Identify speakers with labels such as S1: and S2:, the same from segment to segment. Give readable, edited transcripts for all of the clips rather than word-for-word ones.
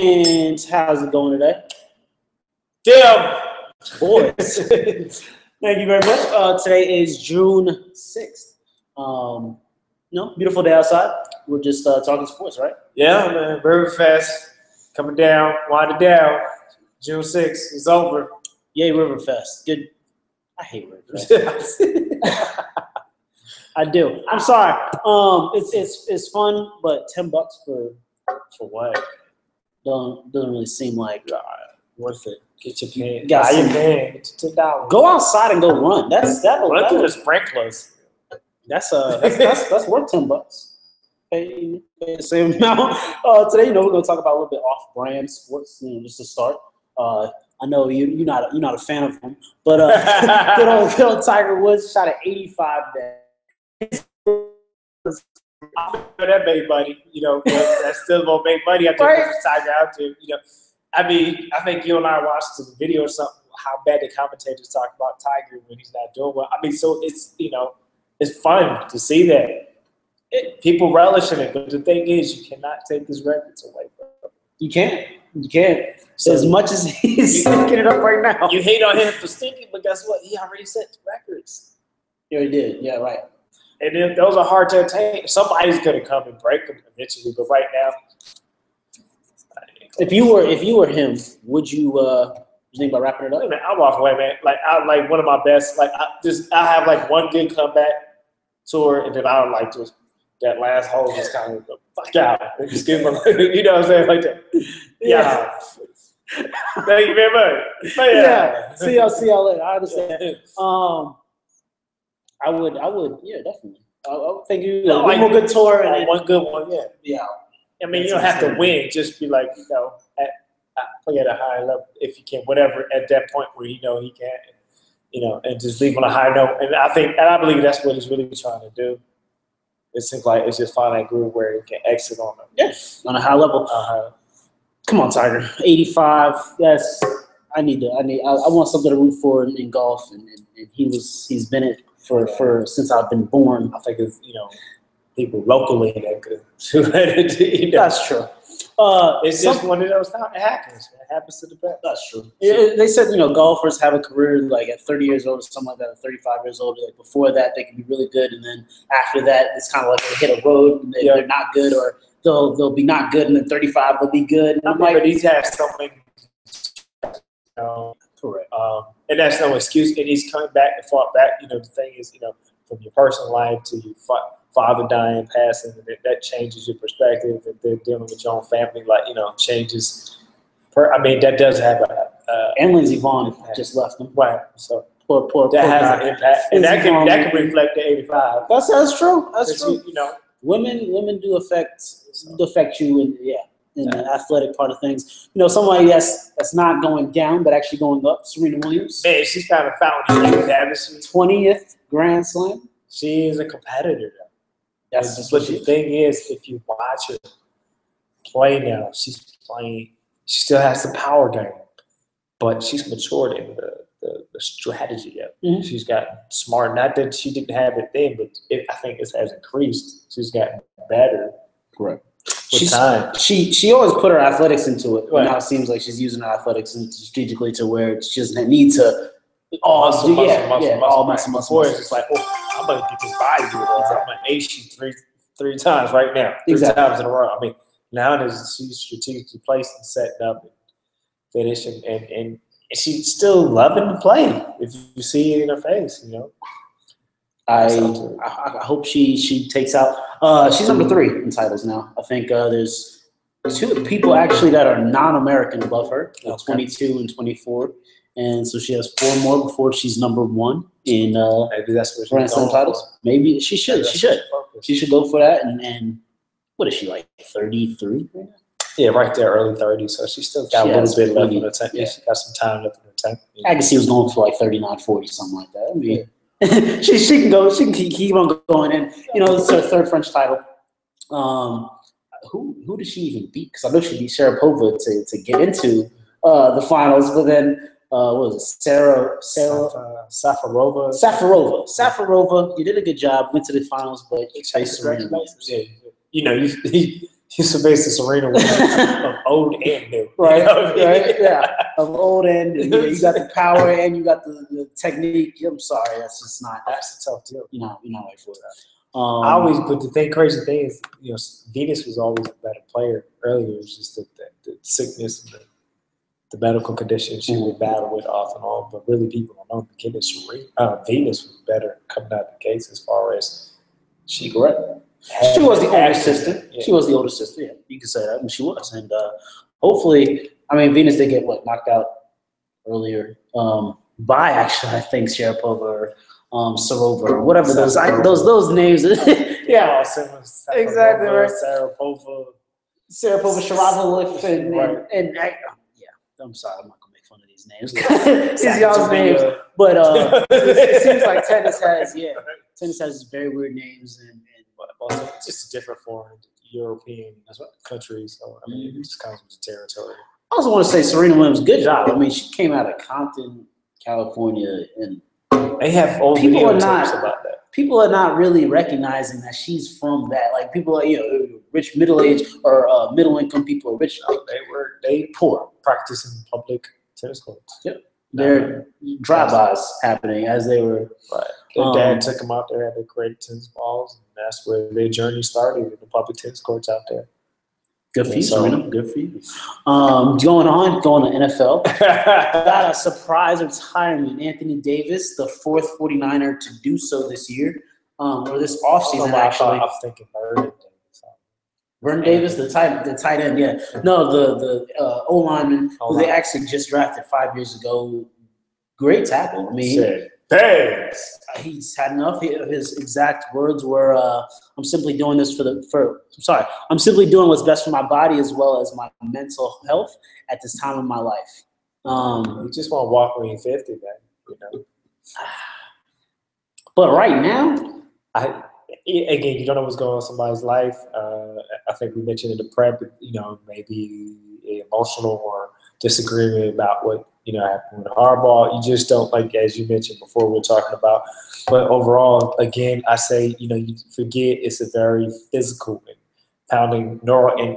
S1: And how's it going today?
S2: Dem
S1: Boys. Thank you very much. Today is June 6th. Beautiful day outside. We're just talking sports, right?
S2: Yeah, man. Riverfest coming down, winding down. June 6th is over.
S1: Yay, Riverfest. Good. I hate Riverfest. I do. I'm sorry. It's fun, but $10 for what? Doesn't really seem like worth it.
S2: Get your pen.
S1: Buy
S2: your pen. Get your $10.
S1: Go outside and go run.
S2: Run through the sprinklers.
S1: That's worth $10. Pay the same amount. Today, we're going to talk about a little bit off-brand sports. Just to start. I know you're not a fan of him, but good old Tiger Woods shot at 85 days.
S2: That big buddy, that's still more big buddy. I think it's Tiger out there, I mean, I think you and I watched the video or something, how bad the commentators talk about Tiger when he's not doing well. I mean, so it's, it's fun to see that. People relish in it, but the thing is, you cannot take his records away from him.
S1: You can't. So as much as he's stinking it up right now.
S2: You hate on him for stinking, but guess what? He already set records.
S1: Yeah, he did. Yeah, right.
S2: And then those are hard to attain. Somebody's gonna come and break them eventually, but right now,
S1: if you were him, would you think about wrapping it up?
S2: Man, I walk away, man. I one of my best. I have one good comeback tour, and then I would like just that last hole just kind of fuck out. Just give him, you know what I'm saying, like that. Yeah. Thank you very much. But
S1: yeah. See y'all later. I understand. I would, yeah, definitely. I would think one more good tour and
S2: one good one, yeah.
S1: Yeah.
S2: I mean, you don't have to win. Just be like, play at a high level if you can, whatever at that point where he can, and just leave on a high note. And I believe that's what he's really trying to do. It seems like it's just find that groove where he can exit on them.
S1: Yes, on a high level. Come on, Tiger. 85. Yes, I want something to root for in golf, and he's been it for since I've been born.
S2: I think it's people locally that could do it.
S1: That's true.
S2: It's just one of those times. It happens. It happens to the best.
S1: That's true. They said golfers have a career at 30 years old or something like that, or 35 years old. Before that, they can be really good, and then after that, it's kind of like they hit a road and they're not good, or they'll be not good, and then 35 they'll be good. And
S2: but these have something.
S1: Correct.
S2: And that's no excuse. And he's coming back and fought back. The thing is, from your personal life to your father dying, passing, that changes your perspective. And then dealing with your own family, changes. That does have
S1: and Lindsey Vonn just left him.
S2: Right. So
S1: poor
S2: that has
S1: guy.
S2: an impact, and that can reflect the 85.
S1: That's true. That's true. Women do affect you, and in the athletic part of things. Somebody that's not going down, but actually going up, Serena Williams.
S2: Man, she's kind of found it.
S1: 20th Grand Slam.
S2: She is a competitor.
S1: That's just
S2: what the thing is, if you watch her play now, she's playing. She still has the power game, but she's matured in the strategy yet. Mm-hmm. She's gotten smart. Not that she didn't have it then, but I think it has increased. She's gotten better.
S1: Correct.
S2: Time.
S1: She always put her athletics into it.
S2: Right.
S1: Now it seems like she's using her athletics strategically to where she doesn't need to
S2: muscle.
S1: Before
S2: it's just like, I'm gonna get this body. I'm gonna ace you three times right now. Three times in a row. I mean, now she's strategically placed and setting up and finishing, and she's still loving to play. If you see it in her face,
S1: I hope she takes out. She's number 3 in titles now. I think there's 2 people actually that are non-American above her, 22 and 24, and so she has 4 more before she's number 1 in
S2: maybe that's what
S1: Grand Slam titles. Maybe she should. She should go for that. And what is she, like 33 right now?
S2: Yeah, right there, early 30s. So she still got a little bit left in the tank.
S1: Yeah,
S2: she got some time left in the tank.
S1: I can see was going for like 39, 40, something like that. I mean, she can go. She can keep on going. And it's her 3rd French title. Who did she even beat? Because I know she beat Sharapova to get into the finals. But then what was it?
S2: Safarova.
S1: Safarova. You did a good job. Went to the finals, but
S2: Congratulations. Yeah. He's basically Serena of old and new.
S1: Right,
S2: You know what I mean?
S1: right, yeah. Of old and new. Yeah, you got the power and you got the technique. I'm sorry, that's just not.
S2: That's a tough deal.
S1: You're not right for that.
S2: I always, but crazy thing is, Venus was always a better player earlier. It was just the sickness and the medical conditions she would battle with off and on. But really, people don't know. Venus was better coming out the gates as far as she
S1: was the older sister. Yeah. She was the older sister. Yeah, you can say that. And she was. And hopefully, Venus did get knocked out earlier by actually, I think Sharapova. Serova or whatever those names. Yeah, exactly right. Sharapova, Sharapova, and I'm sorry, I'm not gonna make fun of these names. These y'all's names, but it seems like tennis has very weird names and
S2: also just a different form, European countries. So it just comes with the territory.
S1: I also want to say Serena Williams, good job. She came out of Compton, California, and
S2: they have old video tapes about that.
S1: People are not really recognizing that she's from that. Like people are, rich middle-aged or middle-income people are rich.
S2: They poor practicing public tennis courts.
S1: Yep. There are drive-bys happening as they were.
S2: Right. Their dad took them out there, had their great tennis balls, and that's where their journey started in the public tennis courts out there.
S1: Good for you, Serena. Good for you. Going to NFL. Got a surprise retirement. Anthony Davis, the fourth 49er to do so this year, or this offseason, actually.
S2: I was thinking Vernon Davis.
S1: Vernon Davis, the tight end, yeah. No, the O-lineman, who they actually just drafted 5 years ago. Great tackle.
S2: Thanks.
S1: He's had enough. His exact words were, "I'm simply doing this I'm simply doing what's best for my body as well as my mental health at this time of my life."
S2: You just want to walk when you're 50, man.
S1: But right now,
S2: again, you don't know what's going on in somebody's life. I think we mentioned in the prep, maybe emotional or disagreement about what happened with Harbaugh. You just don't, as you mentioned before, we're talking about. But overall, again, I say, you forget it's a very physical and pounding neural and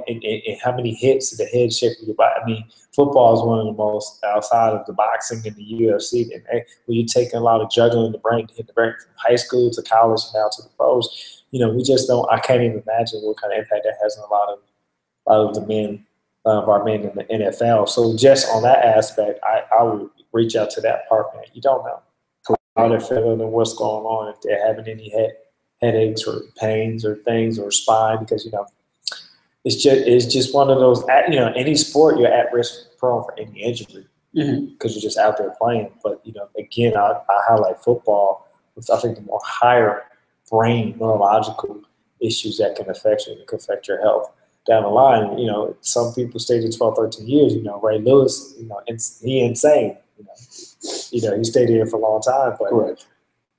S2: how many hits to the head shape of your body. Football is one of the most, outside of the boxing and the UFC, and when you're taking a lot of juggling the brain to hit the brain from high school to college and now to the pros. We just don't. I can't even imagine what kind of impact that has on a lot of the men. Of our men in the NFL. So just on that aspect, I would reach out to that part, man. You don't know how they're feeling and what's going on, if they're having any headaches or pains or things or spine, because it's just one of those. Any sport you're at risk prone for any injury because you're just out there playing. But again, I highlight football with I think the more higher brain neurological issues that can affect you and can affect your health down the line. Some people stayed at 12, 13 years. Ray Lewis, he insane. He stayed here for a long time. But
S1: correct.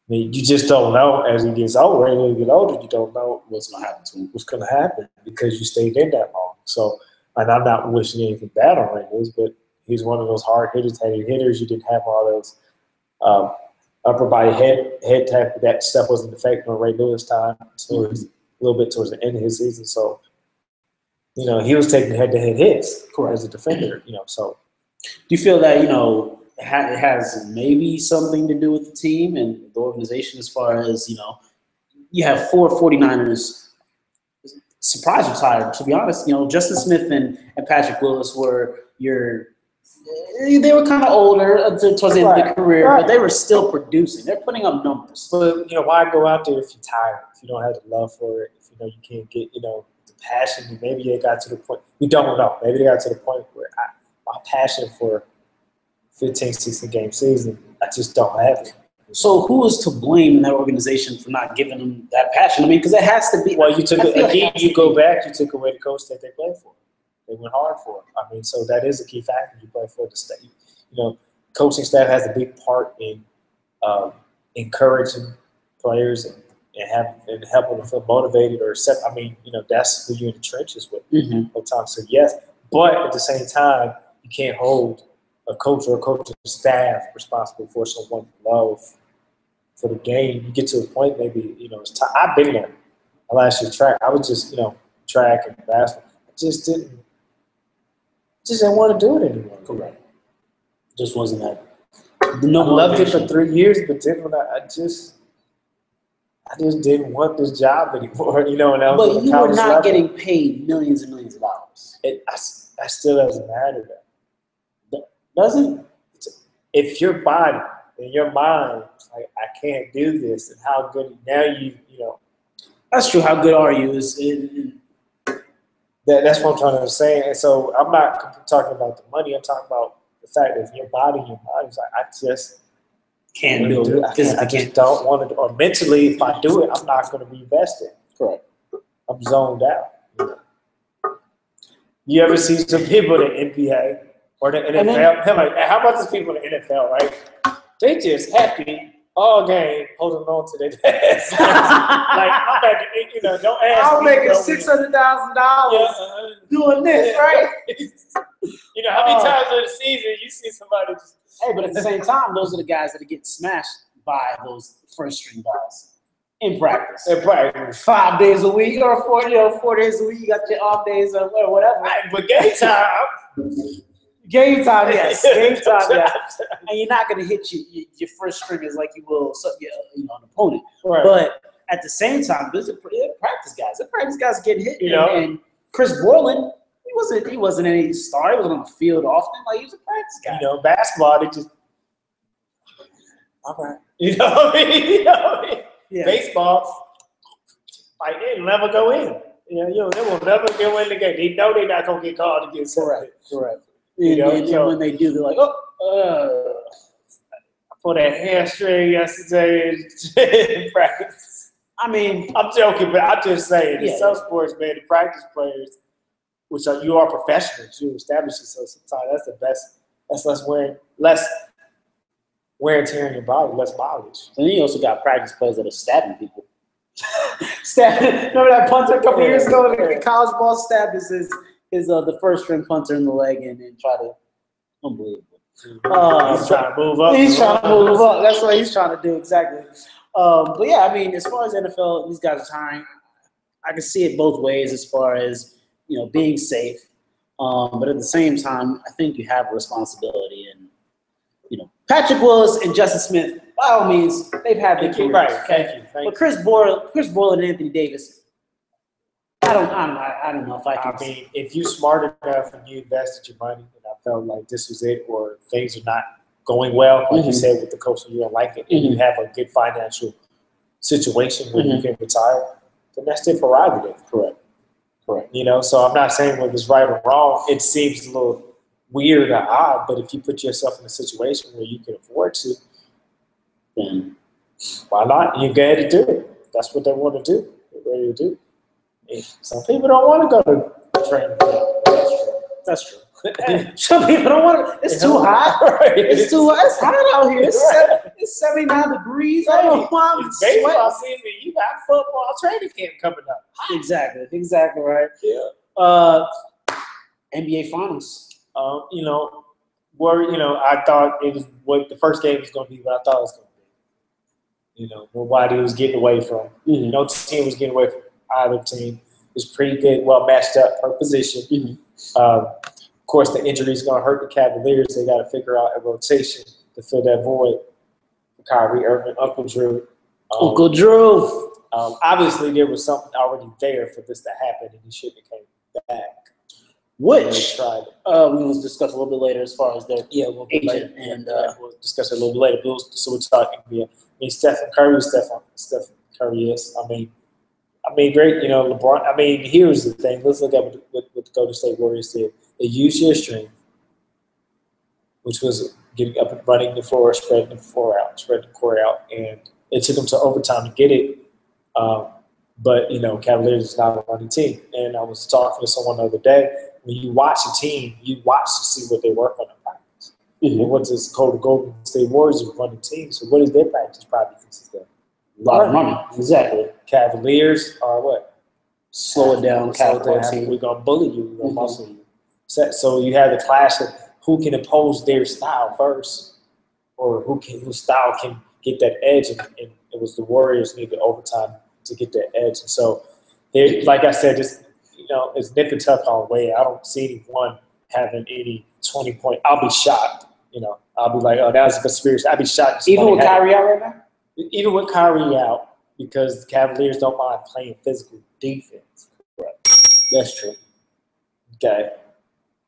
S2: You just don't know as he gets older. When you get older, you don't know
S1: what's going to happen to him.
S2: What's going to happen because you stayed in that long. So, and I'm not wishing anything bad on Ray Lewis, but he's one of those hard hitters, heavy hitters. You didn't have all those upper body head type. That stuff wasn't affecting Ray Lewis time until a little bit towards the end of his season. So. He was taking head-to-head hits as a defender, so.
S1: Do you feel that, it has maybe something to do with the team and the organization as far as, you have 4 49ers surprise retired, to be honest. Justin Smith and Patrick Willis they were kind of older towards the end of their career, but they were still producing. They're putting up numbers.
S2: But, why go out there if you're tired, if you don't have the love for it, if you can't get, passion, maybe they got to the point, we don't know, maybe they got to the point where my passion for 15, 16 game season, I just don't have it.
S1: So who is to blame in that organization for not giving them that passion? Because it has to be.
S2: Well, you took you go back, you took away the coach that they played for. They went hard for it. So that is a key factor. You play for the state. Coaching staff has a big part in encouraging players and helping them feel motivated or accept. That's who you're in the trenches with all the time. So yes, but at the same time, you can't hold a coach or a coaching staff responsible for someone's love for the game. You get to a point, maybe it's time. I've been there. Last year track, I was just track and basketball. I just didn't want to do it anymore.
S1: Correct. Just wasn't that.
S2: I loved it for 3 years, but then when I just didn't want this job anymore, you know. And
S1: but you were not getting paid millions and millions of dollars.
S2: That still doesn't matter.
S1: Doesn't?
S2: If your body and your mind, like, I can't do this, and how good now you know.
S1: That's true. How good are you?
S2: That's what I'm trying to say. And so I'm not talking about the money. I'm talking about the fact that your body and your mind is like, I just
S1: can't do it.
S2: I just don't want to. Or mentally, if I do it, I'm not going to be invested.
S1: Correct.
S2: I'm zoned out. You ever see some people in the NBA or the NFL? How about these people in the NFL, right? They just happy all game holding on to their pass. Like, I'm at the, don't ask
S1: I'm making $600,000 doing this, right?
S2: How many times in the season you see somebody just.
S1: Hey, but at the same time, those are the guys that are getting smashed by those first string guys in practice. 5 days a week or 4 days a week. You got your off days or whatever.
S2: Right, but game time.
S1: Game time, yes. Game time, yes. And you're not going to hit your first stringers like you will an opponent.
S2: Right.
S1: But at the same time, they're practice guys. The practice guys getting hit. And Chris Borland, he wasn't any star. He wasn't on the field often. Like, he was a practice guy.
S2: Basketball, they just all right. You know what I mean? Yeah. Baseball, like, they'll never go in. They will never go in the game. They know they're not gonna get called to get something.
S1: Correct. And when they do, they're like, I
S2: pulled that hamstring yesterday in practice.
S1: I mean,
S2: I'm joking, but I'm just saying, in some sports, man, the practice players, which you are professionals, you establish yourself sometimes. That's the best. That's less wear and tear in your body, less mileage.
S1: And then you also got practice players that are stabbing people. Remember that punter a couple years ago? The college ball stabbed the first string punter in the leg and try to unbelievable.
S2: He's trying to move up.
S1: He's trying to move up. That's what he's trying to do exactly. But yeah, I mean, as far as NFL, these guys are trying. I can see it both ways as far as being safe, but at the same time, I think you have a responsibility. And Patrick Willis and Justin Smith, by all means, they've had big careers.
S2: Right. Thank you.
S1: But Chris Borland and Anthony Davis, I don't know if I can.
S2: I mean, if you're smart enough and you invested your money, and I felt like this was it, or things are not going well, like you said with the coach, and you don't like it, and you have a good financial situation where you can retire, then that's their prerogative.
S1: Correct.
S2: So I'm not saying whether it's right or wrong. It seems a little weird or odd, but if you put yourself in a situation where you can afford to, then why not? You're going to do it. That's what they want to do. They're ready to do. Some people don't want to go to training camp. That's true.
S1: Some people don't want to. It's too hot. Right. It's hot out here. It's 79 degrees. I don't want to
S2: baseball season. You got football training camp coming up.
S1: Exactly right.
S2: Yeah.
S1: NBA Finals.
S2: I thought it was what the first game was going to be, what I thought it was going to be. Nobody was getting away from. No team was getting away from either team. It was pretty good, well matched up per position. Of course, the injury is going to hurt the Cavaliers. They got to figure out a rotation to fill that void. Kyrie Irving, Uncle Drew. Obviously, there was something already there for this to happen, and he shouldn't have came back.
S1: Which we will discuss a little bit later as far as their agent. And
S2: we'll discuss it a little bit later. So we're talking Stephen Curry, Stephen Curry is. I mean, great. LeBron. I mean, here's the thing. Let's look at what the Golden State Warriors did. They used your strength, which was getting up and running the floor, spreading the core out, and it took them to overtime to get it. But Cavaliers is not a running team. And I was talking to someone the other day. When you watch a team, you watch to see what they work on in practice. And what does the Golden State Warriors are running team? So what is their practice probably consist of?
S1: A lot of running. Exactly.
S2: Cavaliers are what?
S1: Slow it down.
S2: We're gonna bully you. We're gonna muscle you. So you have the clash of who can oppose their style first, or whose style can get that edge. And it was the Warriors needed overtime to get that edge. And so, like I said, it's nip and tuck all the way. I don't see anyone having any 20-point. I'll be shocked. I'll be like, oh, that was a conspiracy. I'll be shocked.
S1: Even with Kyrie out right now?
S2: Even with Kyrie out, because the Cavaliers don't mind playing physical defense.
S1: Right. That's true.
S2: Okay.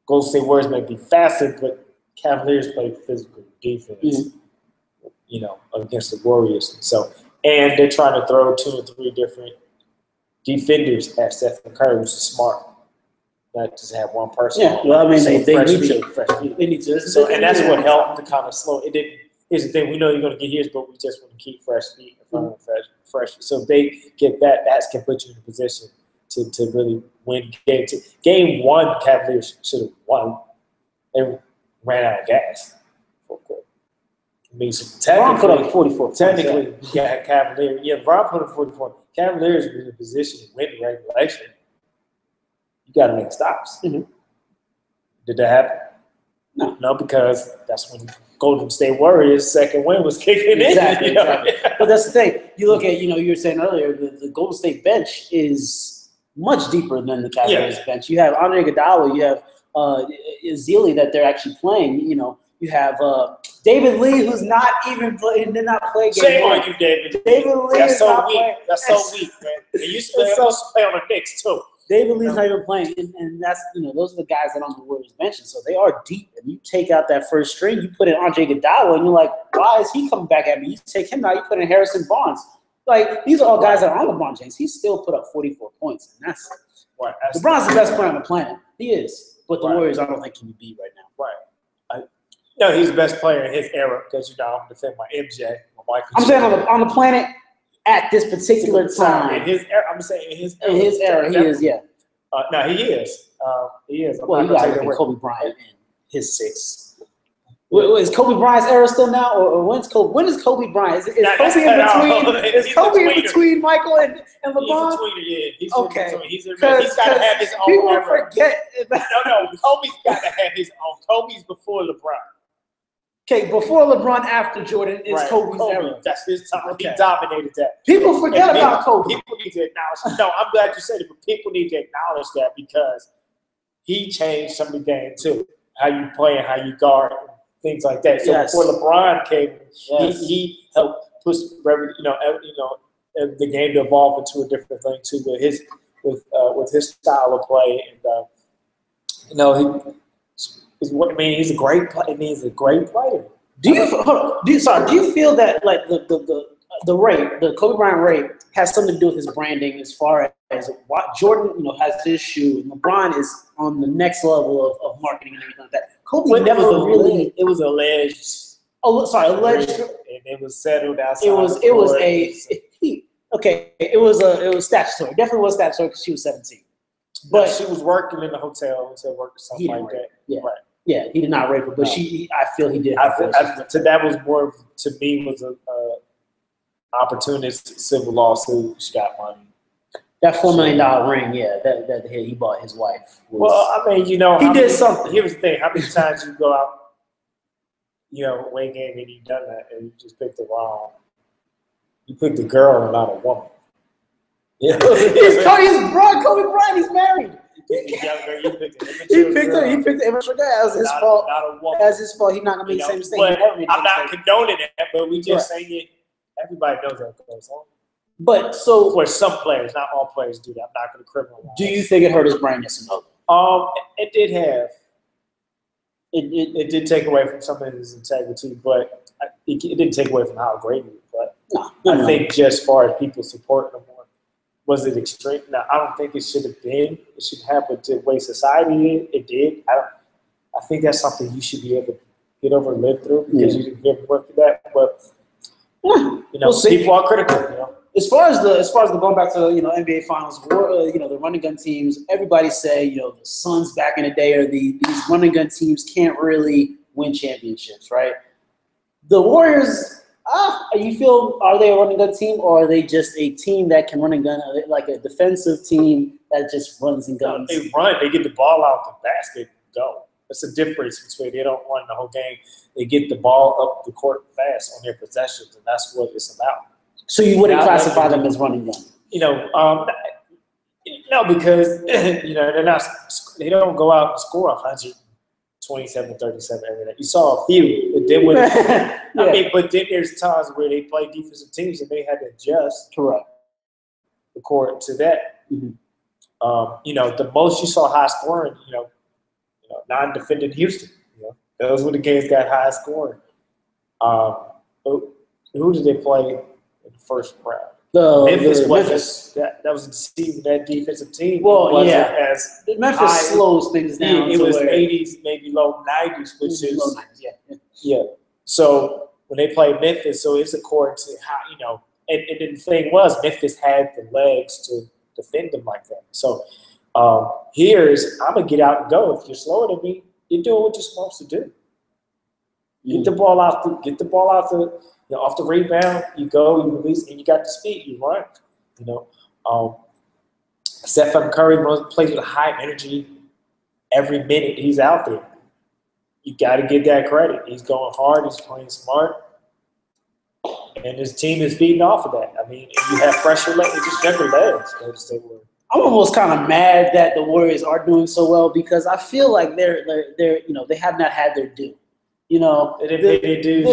S2: Golden State Warriors may be faster, but Cavaliers play physical defense, against the Warriors. And they're trying to throw 2 or 3 different defenders at Stephen Curry, which is smart. Not just have one person.
S1: Yeah, well, I mean, they need to.
S2: Fresh feet.
S1: They need to.
S2: And that's what helped to kind of slow it. Here's the thing: we know you're going to get his, but we just want to keep fresh feet in front of fresh. So if they get that can put you in a position to really win game 2. Game 1, Cavaliers should have won. They ran out of gas. I mean, so technically,
S1: put up 44.
S2: Technically, yeah, Cavaliers. Yeah, Bron put up 44. Cavaliers were in a position to win the regulation. You got to make stops.
S1: Mm-hmm.
S2: Did that happen? No, because that's when Golden State Warriors' second win was kicking in.
S1: Exactly. But that's the thing. You look at, you were saying earlier, the Golden State bench is much deeper than the Cavaliers bench. You have Andre Iguodala, you have Ezeli that they're actually playing. You have David Lee, who's not even did not play.
S2: Shame on you, David.
S1: David Lee
S2: That's
S1: is
S2: so
S1: not
S2: weak.
S1: playing.
S2: That's so weak, man. They used to play on the Knicks too.
S1: David Lee's not even playing, and that's those are the guys that on the Warriors bench, so they are deep. And you take out that first string, you put in Andre Iguodala, and you're like, why is he coming back at me? You take him out, you put in Harrison Barnes. Like these are all guys that are on LeBron James. He still put up 44 points, and that's LeBron's the best player on the planet. He is, but the Warriors, I don't think can be right now.
S2: Right. No, he's the best player in his era because I'm defend my MJ, my Michael.
S1: I'm saying on the planet. At this particular time,
S2: in his era, I'm saying in his
S1: era, he is, yeah.
S2: No, he is. He is.
S1: Well, you got to look at Kobe Bryant and his 6. Is Kobe Bryant's era still now, or when's Kobe? When is Kobe Bryant? Is Kobe in between? Is Kobe in between Michael and LeBron?
S2: He's
S1: okay.
S2: He's got to have his own.
S1: People forget.
S2: No. Kobe's got to have his own. Kobe's before LeBron.
S1: Okay, before LeBron, after Jordan is Kobe's era.
S2: That's his time. Okay. He dominated that.
S1: People forget about Kobe.
S2: People need to acknowledge. No, I'm glad you said it, but people need to acknowledge that because he changed some of the game too. How you play and how you guard, things like that. So before LeBron came, he helped push the game to evolve into a different thing too. With his style of play, and he's a great player. He's a great player.
S1: Do you feel that like the Kobe Bryant rate has something to do with his branding as far as what Jordan has his shoe and LeBron is on the next level of marketing and everything like that. Kobe never really.
S2: It was alleged.
S1: Alleged.
S2: And it was settled outside.
S1: It was statutory. Definitely was statutory because she was 17.
S2: But she was working in the hotel work or something like that.
S1: Yeah.
S2: Right.
S1: Yeah, he did not rape her, but I feel he did.
S2: So that was more to me was a opportunist civil lawsuit. She got money.
S1: That $4 million ring, that he bought his wife.
S2: Well, I mean, he did something. Here's the thing: how many times you go out, away game and you done that, and you just picked the wrong. You picked the girl and not a woman. Yeah,
S1: he's Kobe Bryant. He's married.
S2: He picked
S1: the immature guy as his fault. As his fault, he's not gonna make the same mistake.
S2: I'm not condoning that, but we just saying it. Everybody knows that goes on.
S1: But so
S2: for some players, not all players do that. I'm not going to criminalize.
S1: Do you think it hurt his brain? Yes or
S2: no? It did have. It did take away from some of his integrity, but it didn't take away from how great he was. But I think just as far as people supporting him more, was it extreme? No, I don't think it should have been. It should have, but the way society it did. I think that's something you should be able to get over and live through because you didn't get work through that. But people are critical.
S1: As far as the going back to NBA Finals, the running gun teams, everybody say the Suns back in the day or these running gun teams can't really win championships, right? The Warriors, you feel are they a running gun team or are they just a team that can run and gun, like a defensive team that just runs and guns?
S2: They run, they get the ball out the basket, go. That's the difference between they don't run the whole game. They get the ball up the court fast on their possessions, and that's what it's about.
S1: So you wouldn't classify them as running gun?
S2: No, because they don't go out and score 127, 37 every night. You saw a few, but then but then there's times where they play defensive teams and they had to adjust.
S1: Correct.
S2: According to that, the most you saw high scoring, non-defended Houston. Those were the games that got high scoring. Who did they play in the first round? Memphis. That was deceiving that defensive team.
S1: Well,
S2: as
S1: Memphis
S2: high.
S1: slows things down.
S2: It was 80s, maybe low 90s, which is
S1: low 90s. Yeah.
S2: So when they played Memphis, so it's according to how and the thing was Memphis had the legs to defend them like that. So I'm gonna get out and go. If you're slower than me, you're doing what you're supposed to do. Get the ball out. Off the rebound, you go, you release, and you got the speed. You run. Stephen Curry plays with high energy every minute he's out there. You got to give that credit. He's going hard. He's playing smart, and his team is feeding off of that. I mean, you have fresher legs, just younger legs.
S1: I'm almost kind of mad that the Warriors are doing so well because I feel like they're they have not had their due.
S2: They do.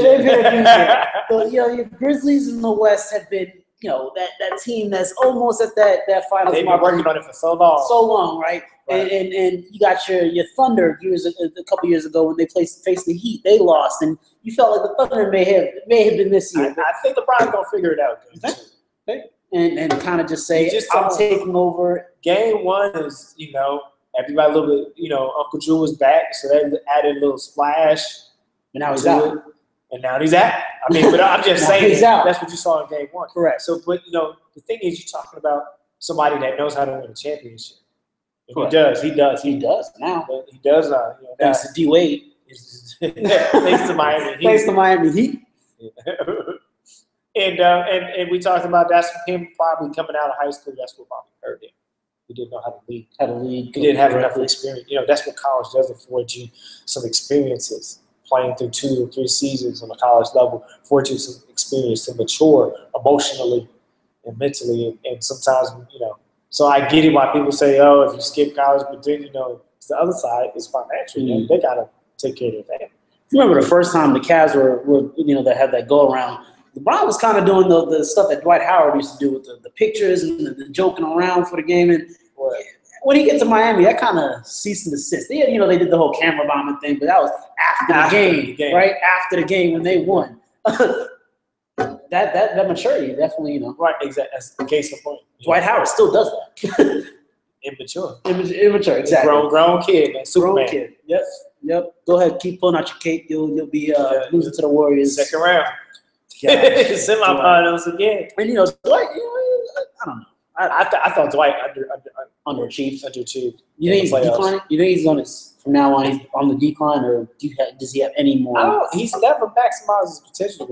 S1: Your Grizzlies in the West have been, that team that's almost at that final.
S2: They've been working on it for so long.
S1: Right? And you got your Thunder a couple years ago when they faced the Heat. They lost, and you felt like the Thunder may have been this year.
S2: I think LeBron's gonna figure it out.
S1: And kind of just say, I'm taking over.
S2: Game one is, everybody a little bit, Uncle Drew was back, so they added a little splash.
S1: And now he's out.
S2: And now he's out. I mean, but I'm just saying that's what you saw in game one.
S1: Correct.
S2: So, but, the thing is, you're talking about somebody that knows how to win a championship. And he does. He does now. He does now.
S1: Thanks to D-Wade.
S2: Thanks to Miami Heat.
S1: Thanks to Miami Heat.
S2: And we talked about that's him probably coming out of high school. That's what probably hurt him. He didn't know how to lead. He didn't have enough experience. That's what college does. It affords you some experiences. Playing through 2 or 3 seasons on the college level, affords you some experience to mature emotionally and mentally. And sometimes, so I get it why people say, oh, if you skip college, but then, the other side is financial.
S1: Mm-hmm.
S2: They got to take care of their family.
S1: Remember the first time the Cavs were that had that go around. LeBron was kind of doing the stuff that Dwight Howard used to do with the pictures and the joking around for the game. And when he gets to Miami, that kind of ceased and desist. They did the whole camera bombing thing, but that was after the game, right? After the game when they won. that maturity, definitely,
S2: Right, exactly. That's the case in point.
S1: Dwight Howard still does that. Immature, exactly.
S2: Grown kid, man. Superman.
S1: Grown kid. Yep. Go ahead, keep pulling out your cape. You'll be losing to the Warriors.
S2: Second round. Semifinals again.
S1: And Dwight, I don't know.
S2: I thought Dwight
S1: underachieved.
S2: You
S1: think he's declining? You think he's going to from now on? He's on the decline, or does he have any more?
S2: He's never maximized his potential.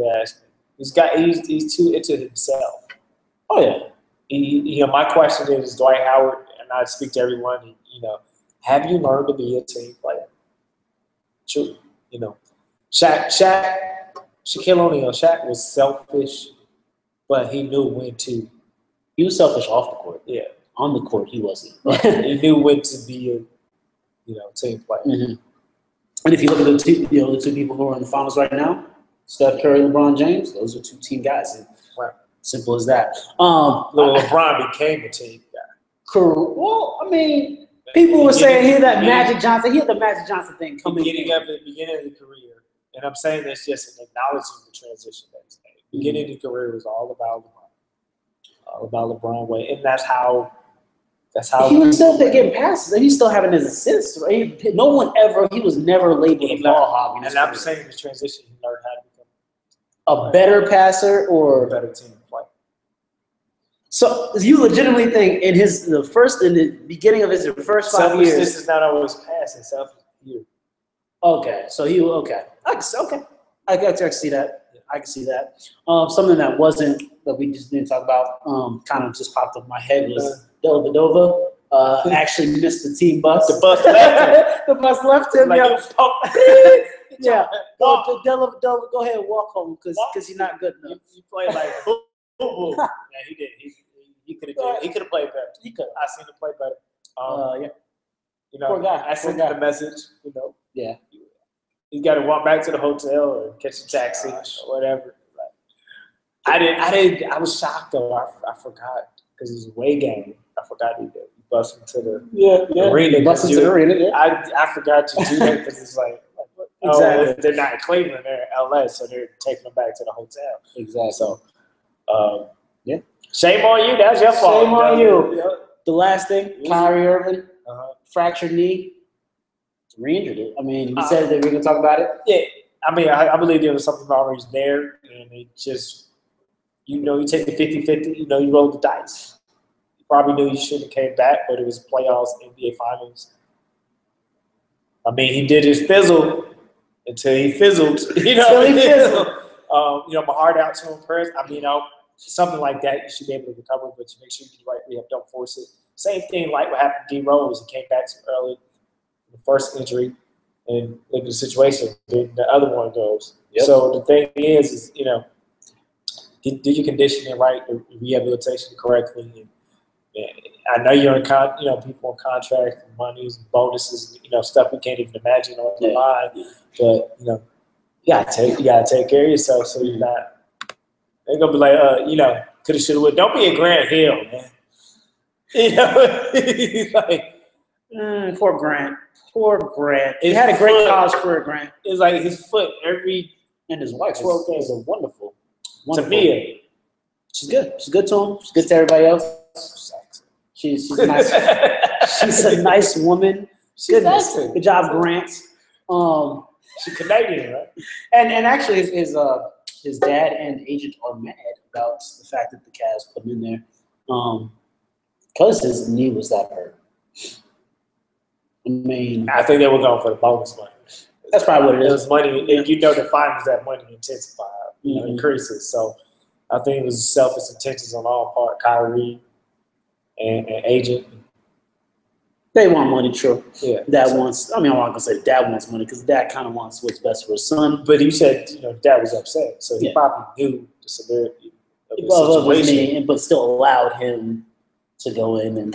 S2: He's too into himself.
S1: Oh yeah.
S2: My question is Dwight Howard, and I speak to everyone. Have you learned to be a team player? True. Shaquille O'Neal. Shaq was selfish, but he knew when to.
S1: He was selfish off the court.
S2: Yeah.
S1: On the court, he wasn't.
S2: He knew when to be a team player.
S1: Mm-hmm. And if you look at the two people who are in the finals right now, Steph Curry, LeBron James, those are 2 team guys.
S2: Right.
S1: Simple as that.
S2: LeBron became a team guy.
S1: Well, I mean, people were saying he had the Magic Johnson thing coming.
S2: Beginning of the career, and I'm saying that's just an acknowledging the transition that he's made. Beginning of the career was all about LeBron. About LeBron way, and that's how he was still getting passes. He's still having his assists. Right? He was never labeled a ball hog. And I'm saying the transition, he learned how to become
S1: a better passer or
S2: a better team player.
S1: So you legitimately think in the beginning of his first 5 years,
S2: this is not always passing self here.
S1: Okay, so I can see that. I can see that. Something that we just didn't talk about, kind of just popped up in my head was Dellavedova actually missed the team bus.
S2: The bus left him.
S1: The bus left him.
S2: Yeah.
S1: Dellavedova, go ahead and walk home because you're not good enough.
S2: You play like boo. Yeah, he did. He could have played better.
S1: He could.
S2: I seen him play better.
S1: Yeah.
S2: You know,
S1: Poor guy.
S2: I sent him the message. You know.
S1: Yeah.
S2: He's got to walk back to the hotel or catch a taxi or whatever. I was shocked though. I forgot because it was a away game. I forgot he bust into the arena.
S1: Bust into the arena. Yeah.
S2: I forgot to do that because it's like exactly. They're not in Cleveland, they're in LA, so they're taking them back to the hotel.
S1: Exactly.
S2: So, yeah. Shame on you. That's your fault.
S1: Shame on you. Yep. The last thing, Kyrie Irving, fractured knee, re-injured it. I mean, you said that we were going to talk about it.
S2: Yeah. I mean, I believe there was something already there, and it just, you take the 50-50, you roll the dice. You probably knew you shouldn't have came back, but it was playoffs, NBA Finals. I mean, he did his fizzle until he fizzled. Until he fizzled. My heart out to him first. I mean, something like that, you should be able to recover, but you make sure you do the right rehab, don't force it. Same thing like what happened to D Rose. He came back too early, the first injury, and look at the situation. Then the other one goes. Yep. So the thing is do your conditioning right, the rehabilitation correctly. And I know you're in people on contract, and monies, and bonuses, stuff we can't even imagine on the line. But you gotta take care of yourself so you're not. They're gonna be like, coulda, shoulda, would. Don't be a Grant Hill, man.
S1: Like, poor Grant. Poor Grant. He had a great college career, Grant.
S2: It's like his foot and
S1: his wife is a wonderful.
S2: Tamia.
S1: She's good. She's good to him. She's good to everybody else. She's nice. She's a nice woman. Goodness. Good job, Grant.
S2: She's Canadian, right?
S1: And actually, his dad and agent are mad about the fact that the Cavs put him in there, because his knee was that hurt. I mean,
S2: I think they were going for the bonus money.
S1: That's probably what it is.
S2: It was money, and the finals that money intensified, increases. So I think it was selfish intentions on all part, Kyrie and agent.
S1: They want money, true.
S2: Yeah.
S1: I'm not going to say dad wants money because dad kind of wants what's best for his son.
S2: But he said, dad was upset. So he probably knew the severity of the situation.
S1: But still allowed him to go in.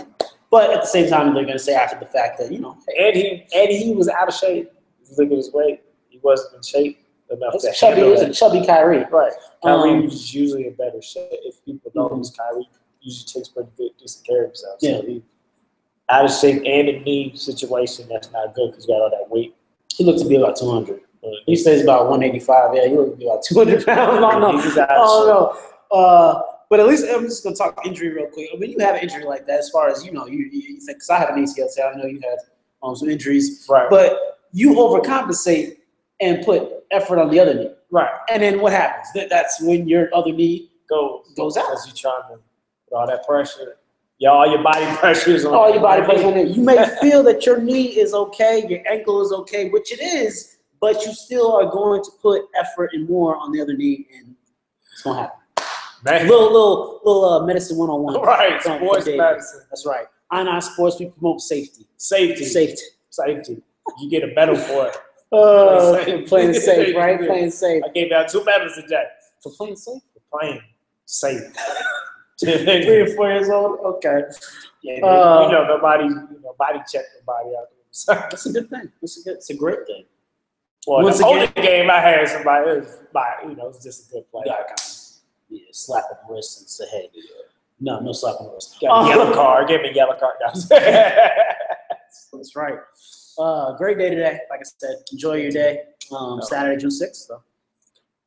S1: But at the same time, they're going to say after the fact that,
S2: And he was out of shape. If you look at his weight, he wasn't in shape enough to
S1: chubby. It was a chubby Kyrie.
S2: Right. Kyrie was usually in better shape. If people know Kyrie usually takes pretty good, decent care of himself. So he out of shape and a knee situation, that's not good because you got all that weight.
S1: He looked to be about 200. He says about 185. Yeah, he looked to be about 200 pounds. But at least I'm just going to talk injury real quick. I mean, you have an injury like that as far as, you think, because I have an ACL, so I know you had some injuries.
S2: Right.
S1: But you overcompensate and put effort on the other knee.
S2: Right.
S1: And then what happens? That's when your other knee goes out.
S2: Because you're trying to put all that pressure. All your body pressure is on
S1: all your body pressure on it. You may feel that your knee is okay, your ankle is okay, which it is, but you still are going to put effort and more on the other knee, and it's going to happen.
S2: Man.
S1: Little medicine 101.
S2: Right, sports medicine.
S1: That's right. On sports, we promote safety.
S2: Safety. You get a medal for
S1: it. Playing safe, right? Playing safe.
S2: I gave out 2 medals today.
S1: For playing safe?
S2: For playing safe.
S1: 3 or 4 years old? Okay.
S2: Yeah, nobody, body check the body out there.
S1: That's a good thing. It's a great thing.
S2: Well, the only game I had somebody, it was just a good play.
S1: Slap on the wrist and say, hey, no slap on the wrist.
S2: Got a yellow card. Give me a yellow card.
S1: That's right. Great day today. Like I said, enjoy your day. Saturday, June 6th. So.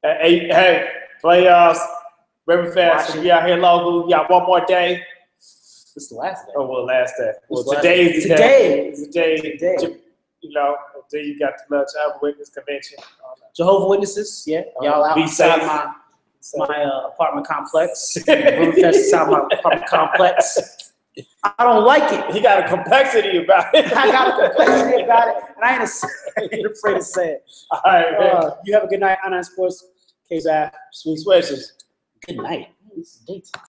S2: Hey, playoffs. Very fast. We out here local. We got one more day.
S1: This is the last day.
S2: Oh, well, last day. Well,
S1: today
S2: is the day. Today. Until you got the Jehovah's Witness convention.
S1: Jehovah's Witnesses, y'all out
S2: outside
S1: my apartment complex. Outside my apartment complex. I don't like it.
S2: He got a complexity about it.
S1: I got a complexity about it, and I ain't afraid to say it.
S2: All right, man.
S1: You have a good night. On Sports. K-Bath.
S2: Sweet sweaters.
S1: Good night. It's daytime.